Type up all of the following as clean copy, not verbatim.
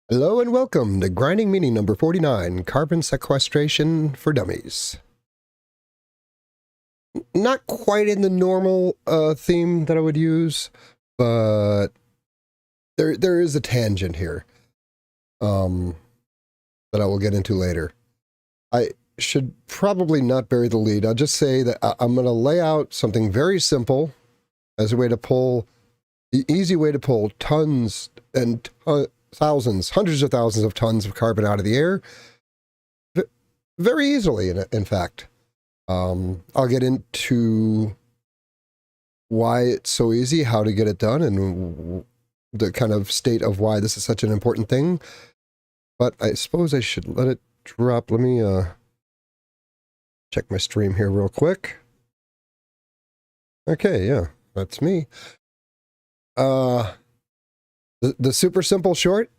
Hello and welcome to Grinding Meeting number 49, Carbon Sequestration for Dummies. Not quite in the normal theme that I would use, but there is a tangent here that I will get into later. I should probably not bury the lead. I'll just say that I'm going to lay out something very simple as a way to pull, the easy way to pull tons and thousands, hundreds of thousands of tons of carbon out of the air very easily, in fact. I'll get into why it's so easy, how to get it done, and the kind of state of why this is such an important thing. But I suppose I should let it drop. Let me check my stream here real quick. Okay, yeah, that's me. The super simple short,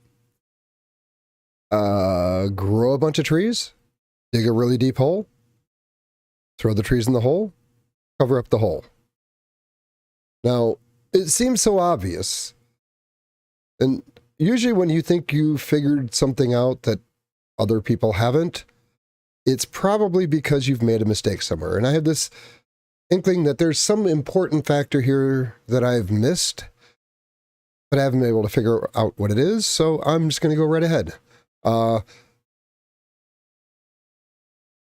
grow a bunch of trees, dig a really deep hole, throw the trees in the hole, cover up the hole. Now, it seems so obvious. And usually when you think you figured something out that other people haven't, it's probably because you've made a mistake somewhere. And I have this inkling that there's some important factor here that I've missed, but I haven't been able to figure out what it is, so I'm just going to go right ahead.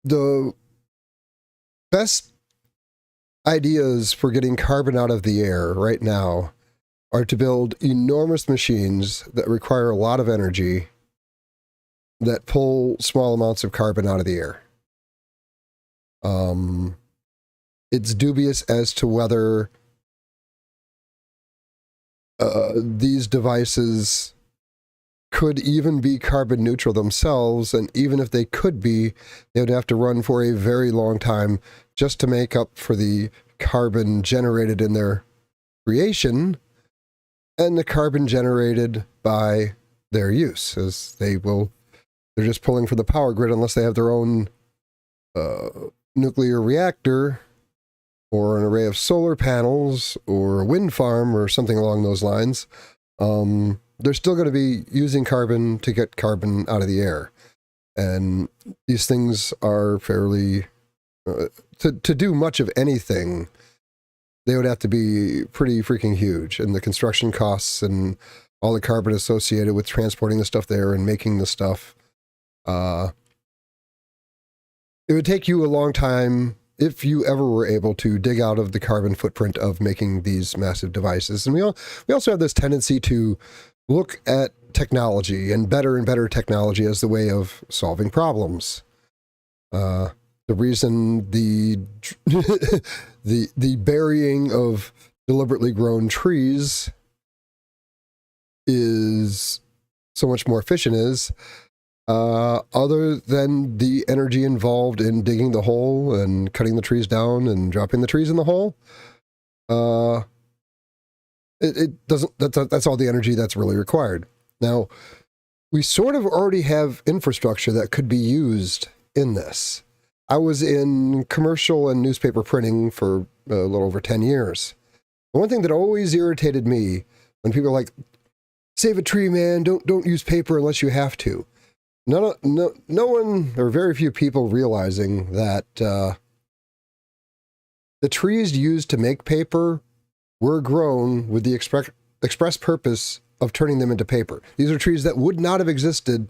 The best ideas for getting carbon out of the air right now are to build enormous machines that require a lot of energy that pull small amounts of carbon out of the air. It's dubious as to whether these devices could even be carbon neutral themselves, and even if they could be, they would have to run for a very long time just to make up for the carbon generated in their creation and the carbon generated by their use, as they're just pulling for the power grid unless they have their own nuclear reactor or an array of solar panels, or a wind farm, or something along those lines. They're still going to be using carbon to get carbon out of the air. And these things are fairly... to do much of anything, they would have to be pretty freaking huge. And the construction costs and all the carbon associated with transporting the stuff there and making the stuff, it would take you a long time if you ever were able to dig out of the carbon footprint of making these massive devices. And we also have this tendency to look at technology and better technology as the way of solving problems. The reason the burying of deliberately grown trees is so much more efficient is, other than the energy involved in digging the hole and cutting the trees down and dropping the trees in the hole, it doesn't, that's all the energy that's really required. Now, we sort of already have infrastructure that could be used in this. I was in commercial and newspaper printing for a little over 10 years. The one thing that always irritated me when people are like, save a tree, man, don't use paper unless you have to. No one, or very few people realizing that the trees used to make paper were grown with the express purpose of turning them into paper. These are trees that would not have existed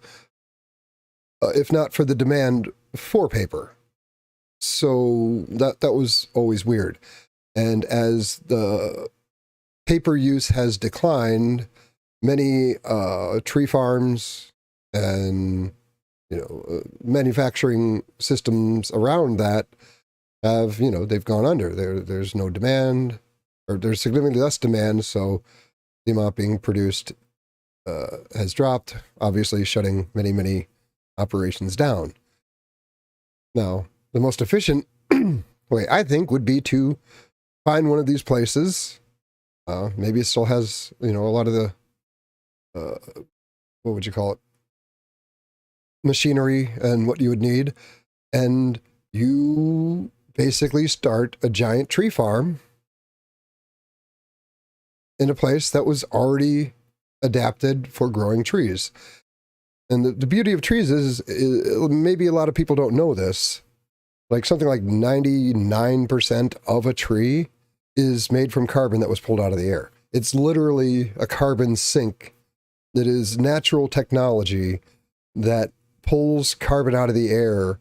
if not for the demand for paper. So that was always weird. And as the paper use has declined, many tree farms and manufacturing systems around that have, they've gone under. There's no demand, or there's significantly less demand, so the amount being produced has dropped, obviously shutting many operations down. Now, the most efficient way, I think, would be to find one of these places. Maybe it still has, a lot of the, what would you call it? Machinery and what you would need. And you basically start a giant tree farm in a place that was already adapted for growing trees. And the beauty of trees is maybe a lot of people don't know this. Like something like 99% of a tree is made from carbon that was pulled out of the air. It's literally a carbon sink that is natural technology that pulls carbon out of the air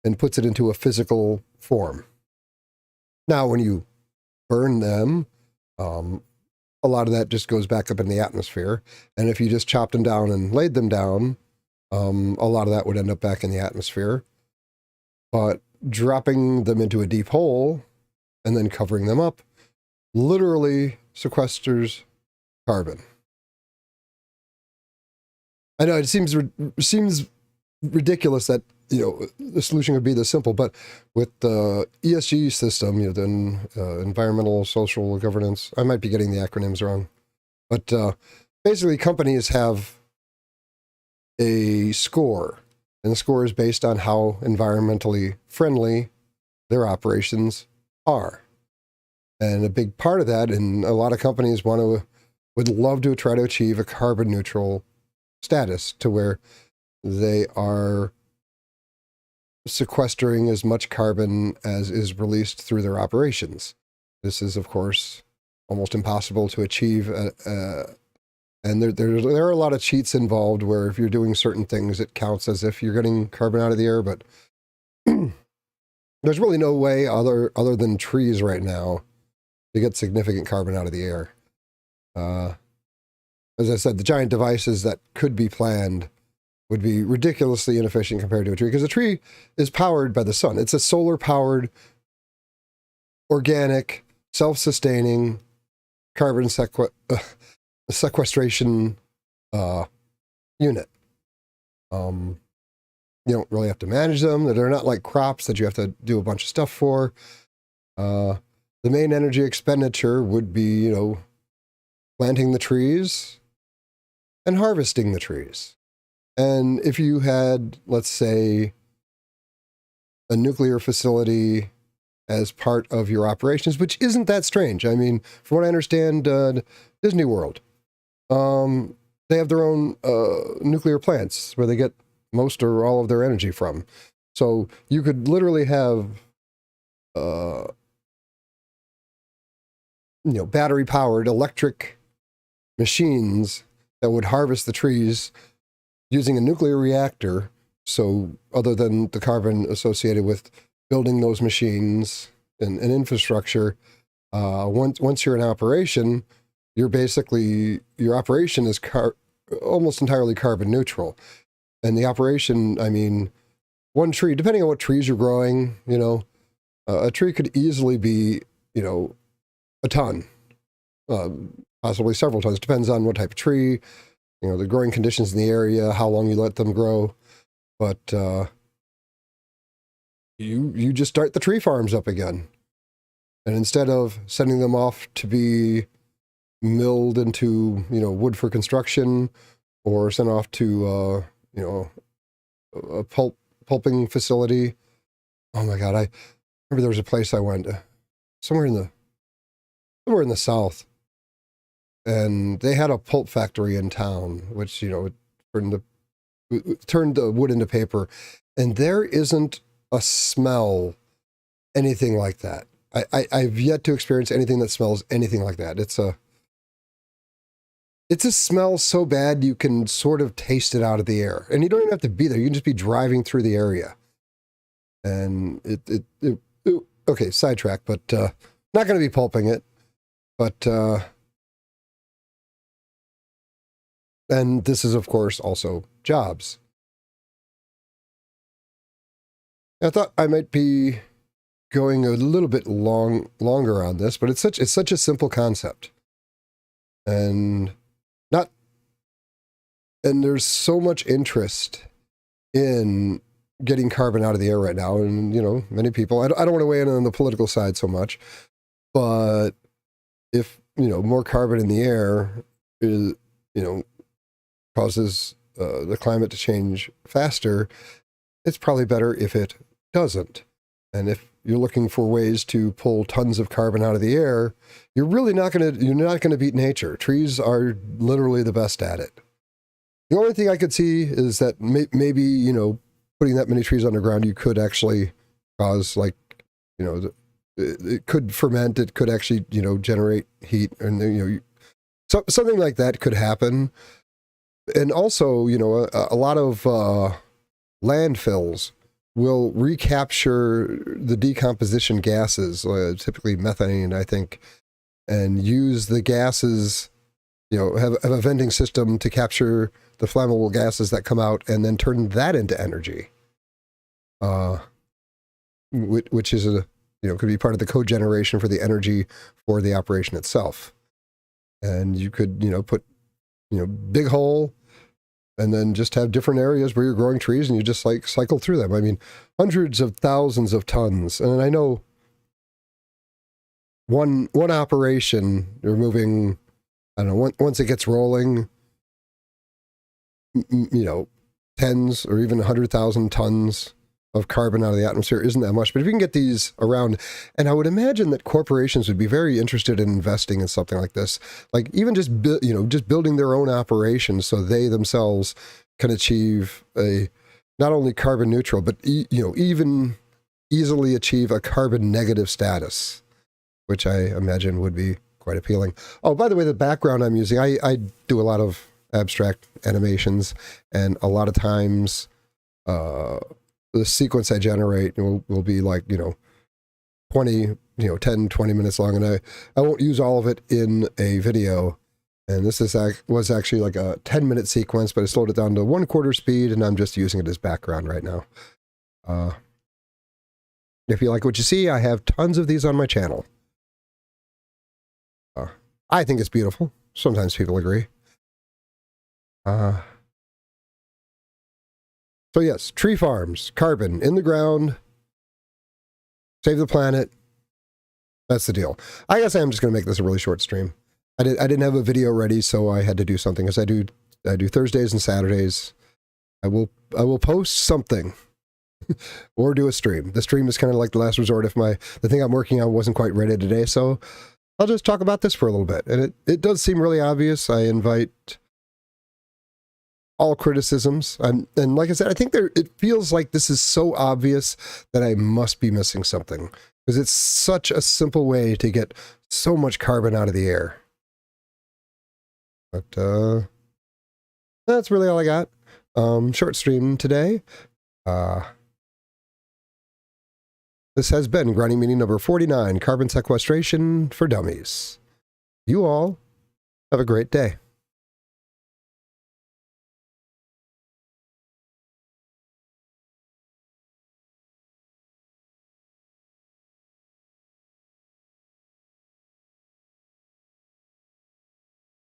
and puts it into a physical form. Now, when you burn them, a lot of that just goes back up in the atmosphere. And if you just chopped them down and laid them down, a lot of that would end up back in the atmosphere. But dropping them into a deep hole and then covering them up literally sequesters carbon. I know it seems ridiculous that, you know, the solution would be this simple, but with the ESG system, you know, then environmental, social governance, I might be getting the acronyms wrong, but basically companies have a score, and the score is based on how environmentally friendly their operations are. And a big part of that, and a lot of companies would love to try to achieve a carbon neutral status to where they are sequestering as much carbon as is released through their operations. This is, of course, almost impossible to achieve. And there are a lot of cheats involved where if you're doing certain things, it counts as if you're getting carbon out of the air. But there's really no way other than trees right now to get significant carbon out of the air. As I said, the giant devices that could be planned would be ridiculously inefficient compared to a tree, because a tree is powered by the sun. It's a solar-powered, organic, self-sustaining carbon sequestration unit. You don't really have to manage them. They're not like crops that you have to do a bunch of stuff for. The main energy expenditure would be, you know, planting the trees and harvesting the trees. And if you had, let's say, a nuclear facility as part of your operations, which isn't that strange. I mean, from what I understand, Disney World, they have their own nuclear plants where they get most or all of their energy from. So you could literally have, you know, battery-powered electric machines that would harvest the trees using a nuclear reactor. So other than the carbon associated with building those machines and infrastructure, once you're in operation, your operation is almost entirely carbon neutral. And the operation, I mean, one tree, depending on what trees you're growing, you know, a tree could easily be, you know, a ton, possibly several tons. Depends on what type of tree, you know, the growing conditions in the area, how long you let them grow. But you just start the tree farms up again. And instead of sending them off to be milled into, you know, wood for construction, or sent off to, you know, a pulping facility. Oh my God, I remember there was a place I went, somewhere in the South, and they had a pulp factory in town, which, you know, turned the wood into paper, and there isn't a smell anything like that. I've yet to experience anything that smells anything like that. It's a smell so bad you can sort of taste it out of the air, and you don't even have to be there. You can just be driving through the area, and okay, sidetrack, but not going to be pulping it, but and this is, of course, also jobs. I thought I might be going a little bit longer on this, but it's such a simple concept, and there's so much interest in getting carbon out of the air right now, and, you know, many people. I don't want to weigh in on the political side so much, but if, you know, more carbon in the air is, you know, causes the climate to change faster, it's probably better if it doesn't. And if you're looking for ways to pull tons of carbon out of the air, you're not going to beat nature. Trees are literally the best at it. The only thing I could see is that maybe, you know, putting that many trees underground, you could actually cause, like, you know, it could ferment. It could actually, you know, generate heat, and, you know, something like that could happen. And also, you know, a lot of landfills will recapture the decomposition gases, typically methane, I think, and use the gases, you know, have a venting system to capture the flammable gases that come out and then turn that into energy. Which is a, you know, could be part of the cogeneration for the energy for the operation itself. And you could, you know, put, you know, big hole, and then just have different areas where you're growing trees, and you just like cycle through them. I mean, hundreds of thousands of tons. And I know one operation, you're moving, I don't know, once it gets rolling, you know, tens or even 100,000 tons of carbon out of the atmosphere isn't that much. But if you can get these around, and I would imagine that corporations would be very interested in investing in something like this, like even just you know, just building their own operations so they themselves can achieve a not only carbon neutral, but you know, even easily achieve a carbon negative status, which I imagine would be quite appealing. Oh, by the way, the background I'm using, I do a lot of abstract animations, and a lot of times the sequence I generate will be like, you know, 10, 20 minutes long, and I won't use all of it in a video. And this was actually like a 10-minute sequence, but I slowed it down to 1/4 speed, and I'm just using it as background right now. If you like what you see, I have tons of these on my channel. I think it's beautiful. Sometimes people agree. So yes, tree farms, carbon in the ground, save the planet. That's the deal. I guess I'm just going to make this a really short stream. I didn't have a video ready, so I had to do something. As I do Thursdays and Saturdays. I will post something or do a stream. The stream is kind of like the last resort if the thing I'm working on wasn't quite ready today. So I'll just talk about this for a little bit. And it does seem really obvious. I invite all criticisms. And like I said, I think it feels like this is so obvious that I must be missing something, because it's such a simple way to get so much carbon out of the air. But that's really all I got. Short stream today. This has been grinding meeting number 49, carbon sequestration for dummies. You all have a great day.